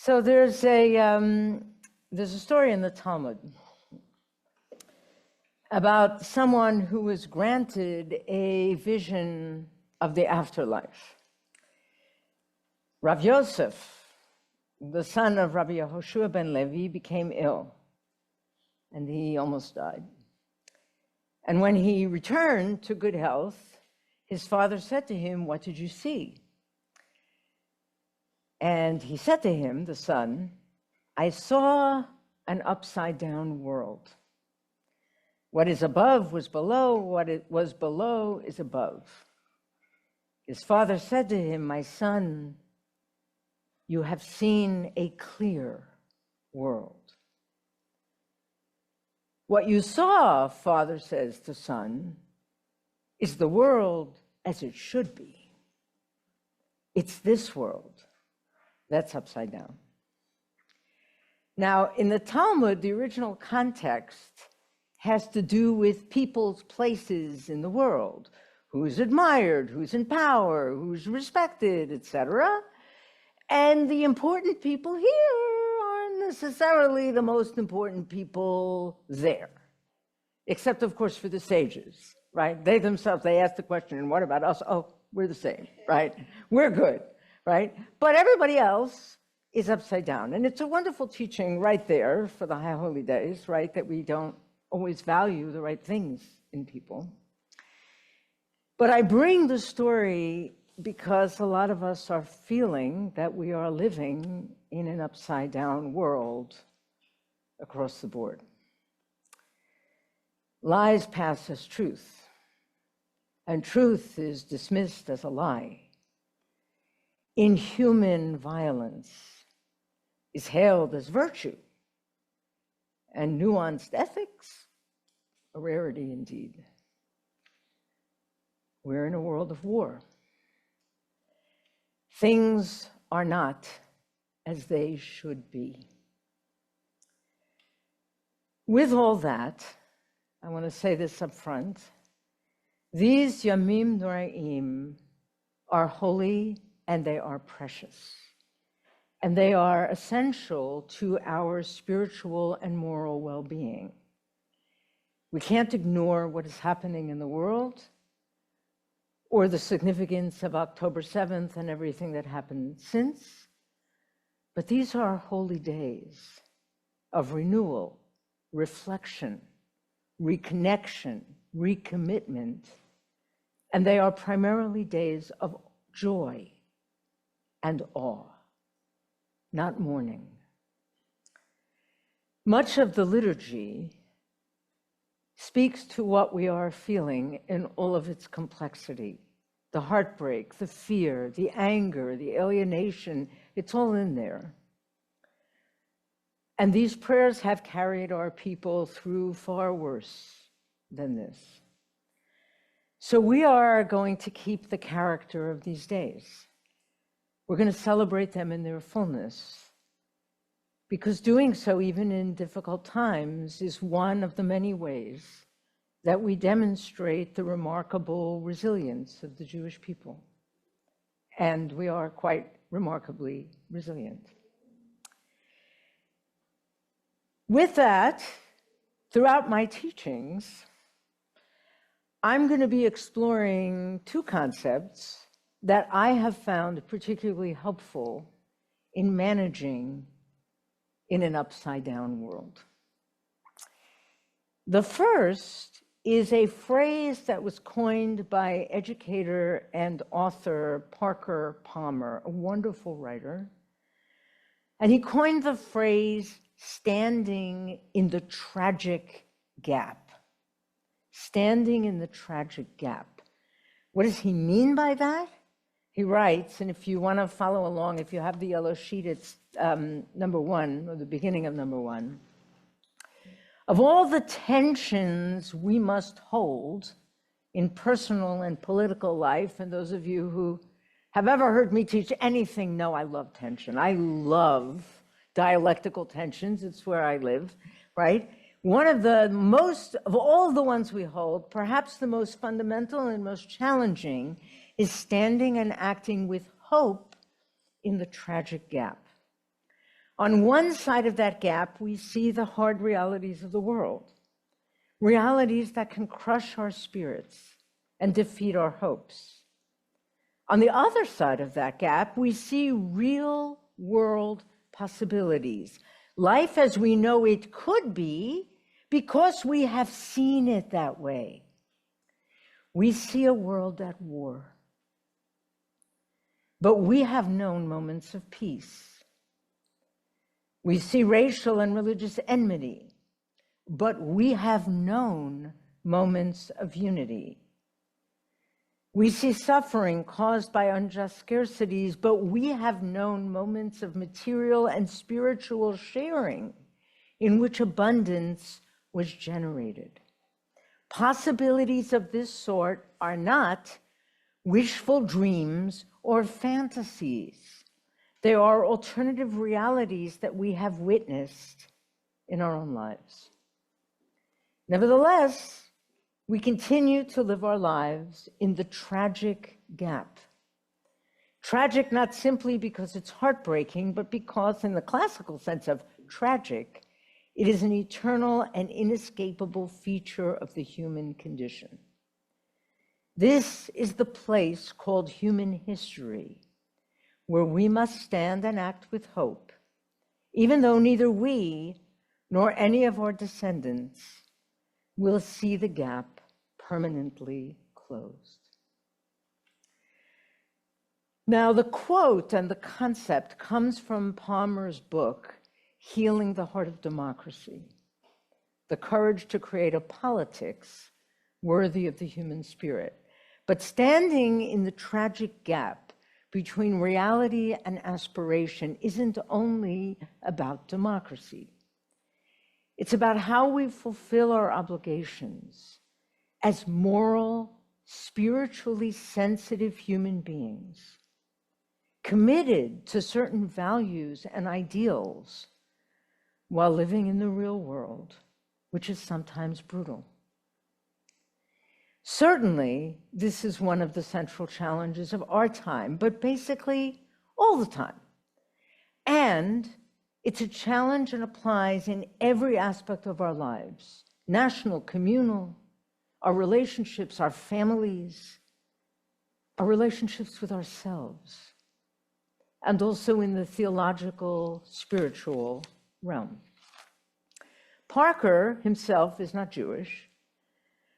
So there's a story in the Talmud about someone who was granted a vision of the afterlife. Rav Yosef, the son of Rabbi Yehoshua ben Levi, became ill, and he almost died. And when he returned to good health, his father said to him, "What did you see?" And he said to him, the son, "I saw an upside-down world. What is above was below, what it was below is above." His father said to him, "My son, you have seen a clear world." "What you saw," father says to son, "is the world as it should be. It's this world that's upside down." Now, in the Talmud, the original context has to do with people's places in the world, who's admired, who's in power, who's respected, etc. And the important people here aren't necessarily the most important people there, except, of course, for the sages, right? They themselves, they ask the question, and what about us? Oh, we're the same, right? We're good, right? But everybody else is upside down. And it's a wonderful teaching right there for the High Holy Days, right? That we don't always value the right things in people. But I bring the story because a lot of us are feeling that we are living in an upside down world across the board. Lies pass as truth, and truth is dismissed as a lie. Inhuman violence is hailed as virtue, and nuanced ethics, a rarity indeed. We're in a world of war. Things are not as they should be. With all that, I want to say this up front, these Yamim Noraim are holy and they are precious. And they are essential to our spiritual and moral well-being. We can't ignore what is happening in the world or the significance of October 7th and everything that happened since, but these are holy days of renewal, reflection, reconnection, recommitment, and they are primarily days of joy and awe, not mourning. Much of the liturgy speaks to what we are feeling in all of its complexity. The heartbreak, the fear, the anger, the alienation, it's all in there. And these prayers have carried our people through far worse than this. So we are going to keep the character of these days. We're going to celebrate them in their fullness, because doing so, even in difficult times, is one of the many ways that we demonstrate the remarkable resilience of the Jewish people. And we are quite remarkably resilient. With that, throughout my teachings, I'm going to be exploring two concepts that I have found particularly helpful in managing in an upside-down world. The first is a phrase that was coined by educator and author Parker Palmer, a wonderful writer. And he coined the phrase standing in the tragic gap. Standing in the tragic gap. What does he mean by that? He writes, and if you want to follow along, if you have the yellow sheet, it's number 1, or the beginning of number 1. Of all the tensions we must hold in personal and political life, and those of you who have ever heard me teach anything know I love tension. I love dialectical tensions. It's where I live, right? One of the most, of all the ones we hold, perhaps the most fundamental and most challenging is standing and acting with hope in the tragic gap. On one side of that gap, we see the hard realities of the world, realities that can crush our spirits and defeat our hopes. On the other side of that gap, we see real world possibilities, life as we know it could be because we have seen it that way. We see a world at war, but we have known moments of peace. We see racial and religious enmity, but we have known moments of unity. We see suffering caused by unjust scarcities, but we have known moments of material and spiritual sharing in which abundance was generated. Possibilities of this sort are not wishful dreams or fantasies. They are alternative realities that we have witnessed in our own lives. Nevertheless, we continue to live our lives in the tragic gap. Tragic not simply because it's heartbreaking, but because in the classical sense of tragic, it is an eternal and inescapable feature of the human condition. This is the place called human history, where we must stand and act with hope, even though neither we nor any of our descendants will see the gap permanently closed. Now, the quote and the concept comes from Palmer's book, Healing the Heart of Democracy, the courage to create a politics worthy of the human spirit. But standing in the tragic gap between reality and aspiration isn't only about democracy. It's about how we fulfill our obligations as moral, spiritually sensitive human beings, committed to certain values and ideals while living in the real world, which is sometimes brutal. Certainly, this is one of the central challenges of our time, but basically all the time. And it's a challenge that applies in every aspect of our lives, national, communal, our relationships, our families, our relationships with ourselves, and also in the theological, spiritual realm. Parker himself is not Jewish,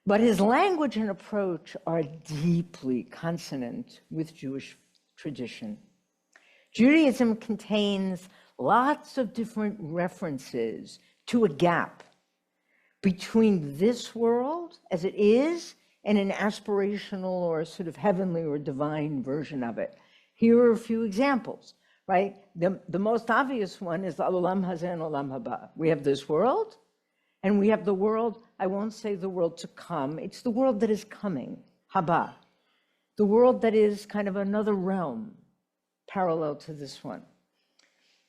but his language and approach are deeply consonant with Jewish tradition. Judaism contains lots of different references to a gap between this world as it is and an aspirational or sort of heavenly or divine version of it. Here are a few examples, right? The most obvious one is Olam Hazeh and Olam Haba. We have this world, and we have the world, I won't say the world to come, it's the world that is coming, Haba, the world that is kind of another realm parallel to this one.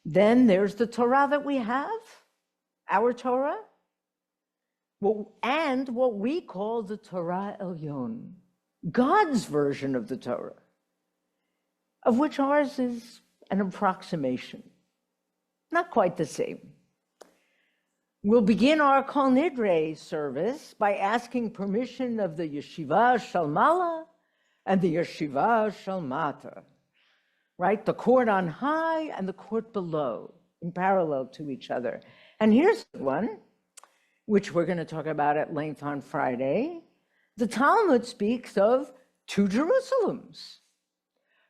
Then there's the Torah that we have, our Torah, and what we call the Torah Elyon, God's version of the Torah, of which ours is an approximation, not quite the same. We'll begin our Kol Nidre service by asking permission of the Yeshiva Shalmala and the Yeshiva Shalmata, right? The court on high and the court below, in parallel to each other. And here's one, which we're going to talk about at length on Friday. The Talmud speaks of two Jerusalems,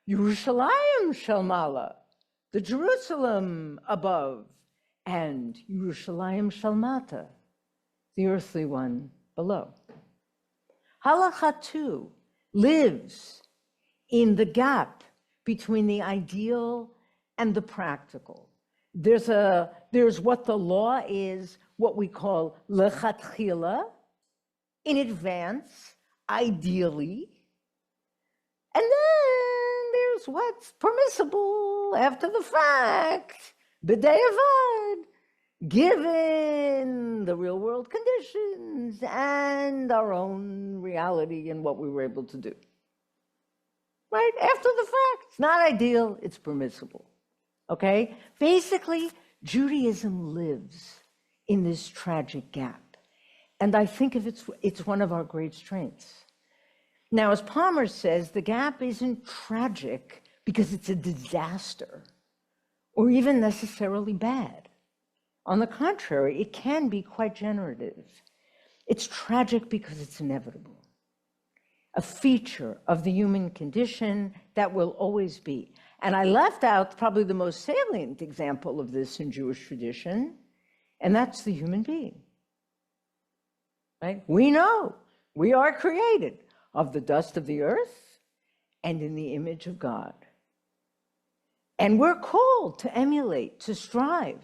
Yerushalayim Shalmala, the Jerusalem above, and Yerushalayim Shalmata, the earthly one below. Halakha 2 lives in the gap between the ideal and the practical. There's what the law is, what we call lechatchila, in advance, ideally, and then there's what's permissible after the fact, b'diavad, given the real world conditions and our own reality and what we were able to do. Right? After the fact, it's not ideal, it's permissible. Okay? Basically, Judaism lives in this tragic gap. And I think it's one of our great strengths. Now, as Palmer says, the gap isn't tragic because it's a disaster or even necessarily bad. On the contrary, it can be quite generative. It's tragic because it's inevitable, a feature of the human condition that will always be. And I left out probably the most salient example of this in Jewish tradition, and that's the human being. Right? We know we are created of the dust of the earth and in the image of God. And we're called to emulate, to strive,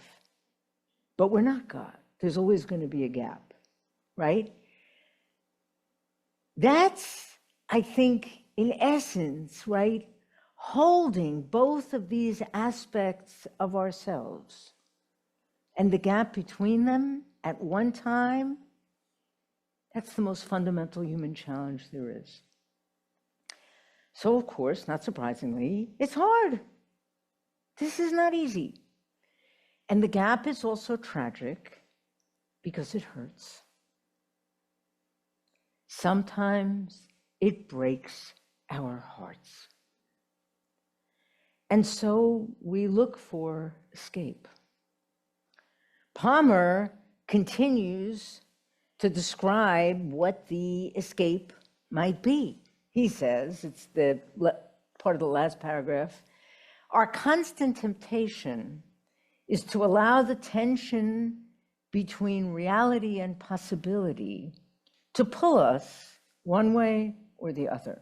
but we're not God. There's always going to be a gap, right? That's, I think, in essence, right, holding both of these aspects of ourselves and the gap between them at one time. That's the most fundamental human challenge there is. So, of course, not surprisingly, it's hard. This is not easy. And the gap is also tragic because it hurts. Sometimes it breaks our hearts. And so we look for escape. Palmer continues to describe what the escape might be. He says, it's the part of the last paragraph, our constant temptation is to allow the tension between reality and possibility to pull us one way or the other.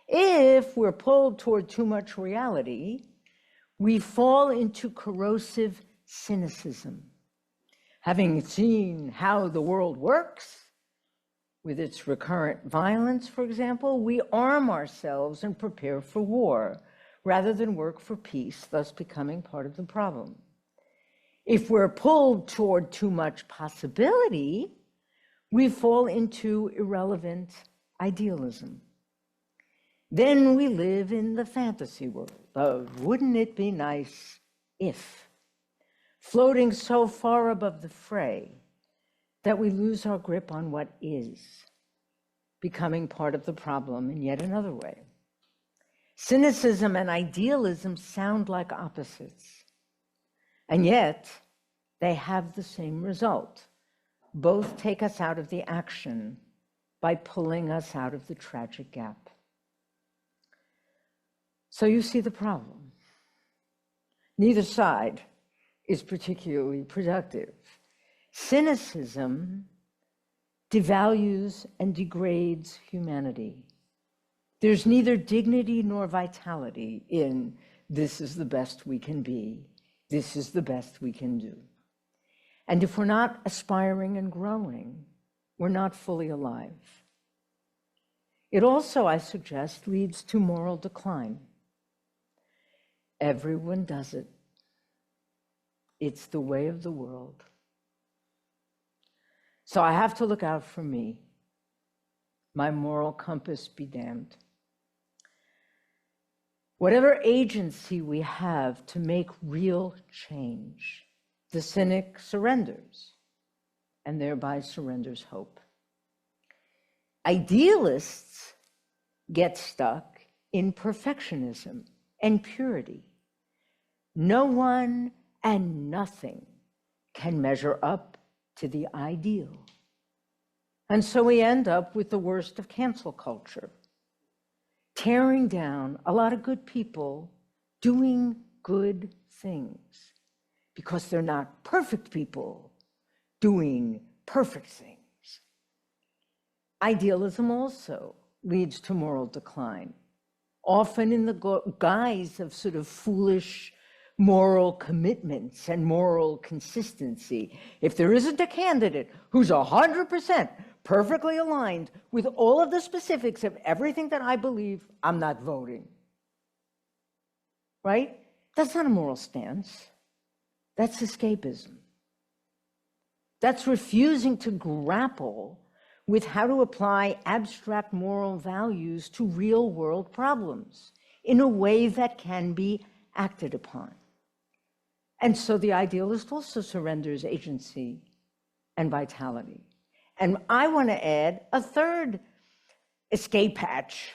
If we're pulled toward too much reality, we fall into corrosive cynicism. Having seen how the world works, with its recurrent violence, for example, we arm ourselves and prepare for war, rather than work for peace, thus becoming part of the problem. If we're pulled toward too much possibility, we fall into irrelevant idealism. Then we live in the fantasy world of wouldn't it be nice if, floating so far above the fray that we lose our grip on what is, becoming part of the problem in yet another way. Cynicism and idealism sound like opposites, and yet they have the same result. Both take us out of the action by pulling us out of the tragic gap. So you see the problem. Neither side is particularly productive. Cynicism devalues and degrades humanity. There's neither dignity nor vitality in this is the best we can be, this is the best we can do. And if we're not aspiring and growing, we're not fully alive. It also, I suggest, leads to moral decline. Everyone does it. It's the way of the world. So I have to look out for me. My moral compass be damned. Whatever agency we have to make real change, the cynic surrenders, and thereby surrenders hope. Idealists get stuck in perfectionism and purity. No one and nothing can measure up to the ideal. And so we end up with the worst of cancel culture, tearing down a lot of good people doing good things because they're not perfect people doing perfect things. Idealism also leads to moral decline, often in the guise of sort of foolish moral commitments and moral consistency. If there isn't a candidate who's 100% perfectly aligned with all of the specifics of everything that I believe, I'm not voting. Right? That's not a moral stance. That's escapism. That's refusing to grapple with how to apply abstract moral values to real-world problems in a way that can be acted upon. And so the idealist also surrenders agency and vitality. And I want to add a third escape hatch,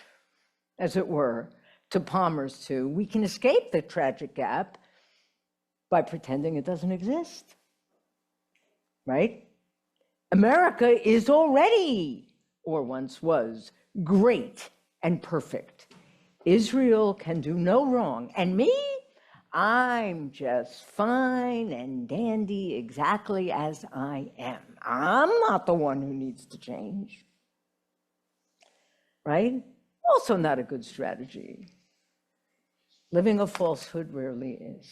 as it were, to Palmer's two. We can escape the tragic gap by pretending it doesn't exist, right? America is already, or once was, great and perfect. Israel can do no wrong. And me, I'm just fine and dandy exactly as I am. I'm not the one who needs to change, right? Also not a good strategy. Living a falsehood rarely is.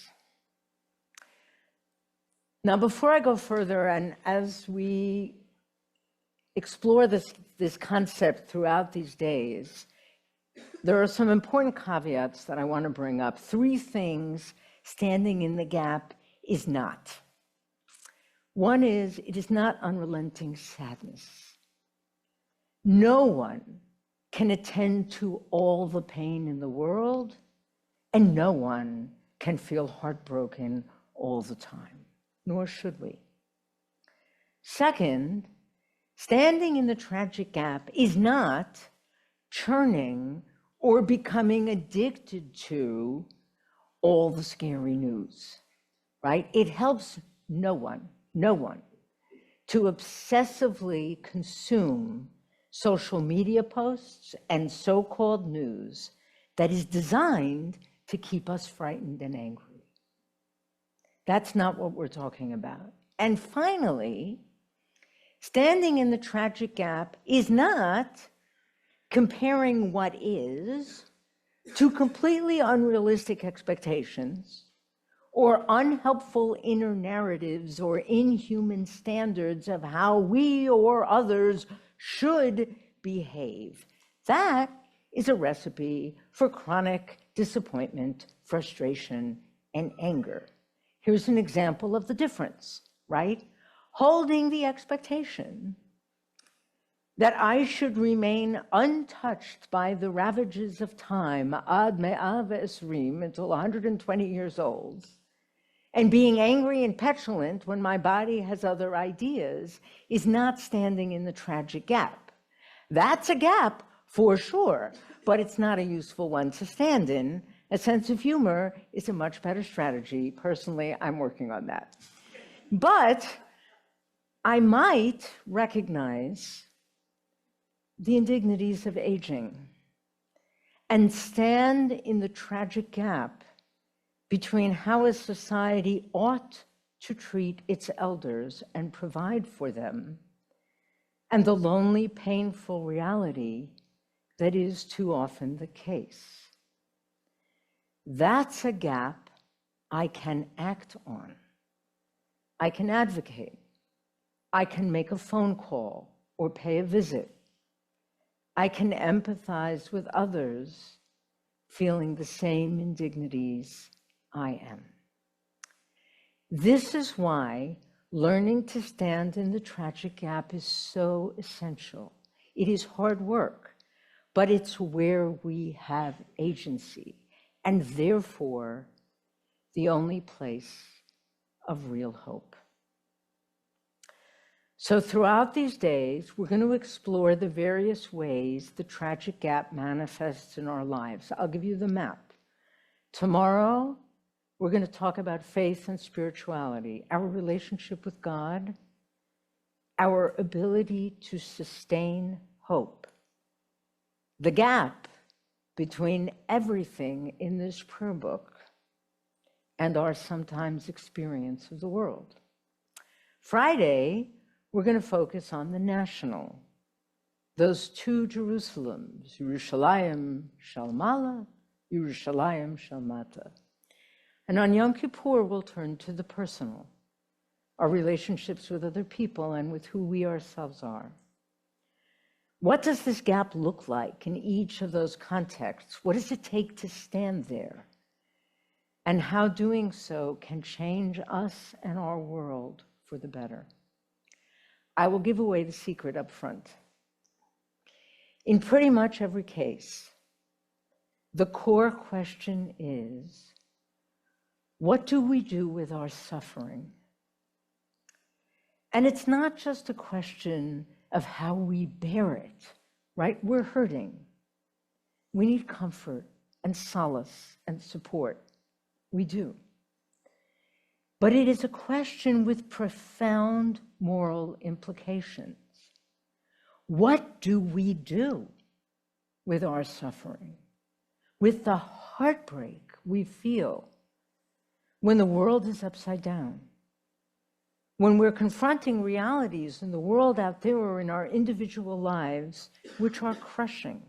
Now, before I go further, and as we explore this concept throughout these days, there are some important caveats that I want to bring up. 3 things standing in the gap is not. One is, it is not unrelenting sadness. No one can attend to all the pain in the world, and no one can feel heartbroken all the time, nor should we. Second, standing in the tragic gap is not churning or becoming addicted to all the scary news, right? It helps no one to obsessively consume social media posts and so-called news that is designed to keep us frightened and angry. That's not what we're talking about. And finally, standing in the tragic gap is not comparing what is to completely unrealistic expectations or unhelpful inner narratives or inhuman standards of how we or others should behave. That is a recipe for chronic disappointment, frustration, and anger. Here's an example of the difference, right? Holding the expectation that I should remain untouched by the ravages of time, ad me'a ve'esrim, until 120 years old, and being angry and petulant when my body has other ideas, is not standing in the tragic gap. That's a gap for sure, but it's not a useful one to stand in. A sense of humor is a much better strategy. Personally, I'm working on that. But I might recognize the indignities of aging and stand in the tragic gap between how a society ought to treat its elders and provide for them, and the lonely, painful reality that is too often the case. That's a gap I can act on. I can advocate. I can make a phone call or pay a visit. I can empathize with others feeling the same indignities I am. This is why learning to stand in the tragic gap is so essential. It is hard work, but it's where we have agency, and therefore the only place of real hope. So throughout these days, we're going to explore the various ways the tragic gap manifests in our lives. I'll give you the map. Tomorrow, we're going to talk about faith and spirituality, our relationship with God, our ability to sustain hope, the gap between everything in this prayer book and our sometimes experience of the world. Friday, we're going to focus on the national, those 2 Jerusalems, Yerushalayim Shel Mala, Yerushalayim Shel Mata. And on Yom Kippur, we'll turn to the personal, our relationships with other people and with who we ourselves are. What does this gap look like in each of those contexts? What does it take to stand there? And how doing so can change us and our world for the better. I will give away the secret up front. In pretty much every case, the core question is, What do we do with our suffering? And it's not just a question of how we bear it, right? We're hurting. We need comfort and solace and support. We do. But it is a question with profound moral implications. What do we do with our suffering, with the heartbreak we feel when the world is upside down, when we're confronting realities in the world out there or in our individual lives which are crushing?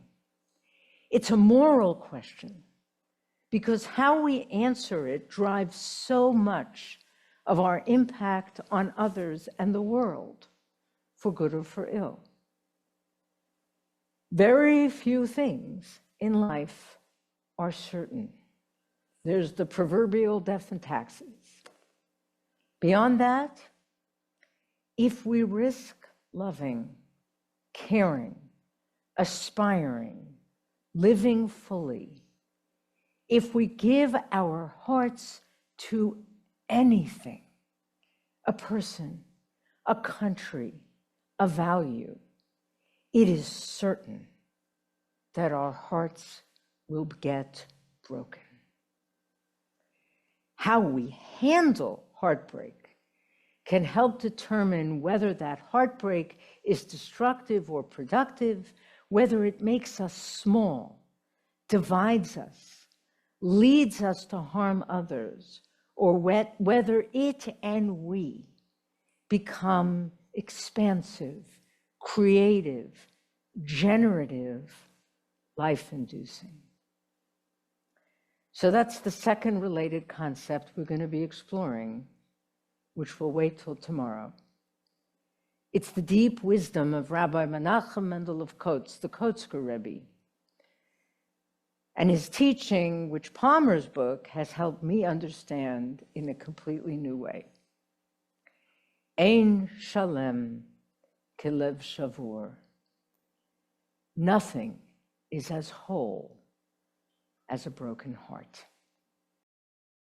It's a moral question, because how we answer it drives so much of our impact on others and the world, for good or for ill. Very few things in life are certain. There's the proverbial death and taxes. Beyond that, if we risk loving, caring, aspiring, living fully, if we give our hearts to anything, a person, a country, a value, it is certain that our hearts will get broken. How we handle heartbreak can help determine whether that heartbreak is destructive or productive, whether it makes us small, divides us, leads us to harm others, or whether it and we become expansive, creative, generative, life-inducing. So that's the second related concept we're going to be exploring, which we'll wait till tomorrow. It's the deep wisdom of Rabbi Menachem Mendel of Kotz, the Kotzker Rebbe. And his teaching, which Palmer's book has helped me understand in a completely new way. Ein shalem kelev shavur. Nothing is as whole as a broken heart.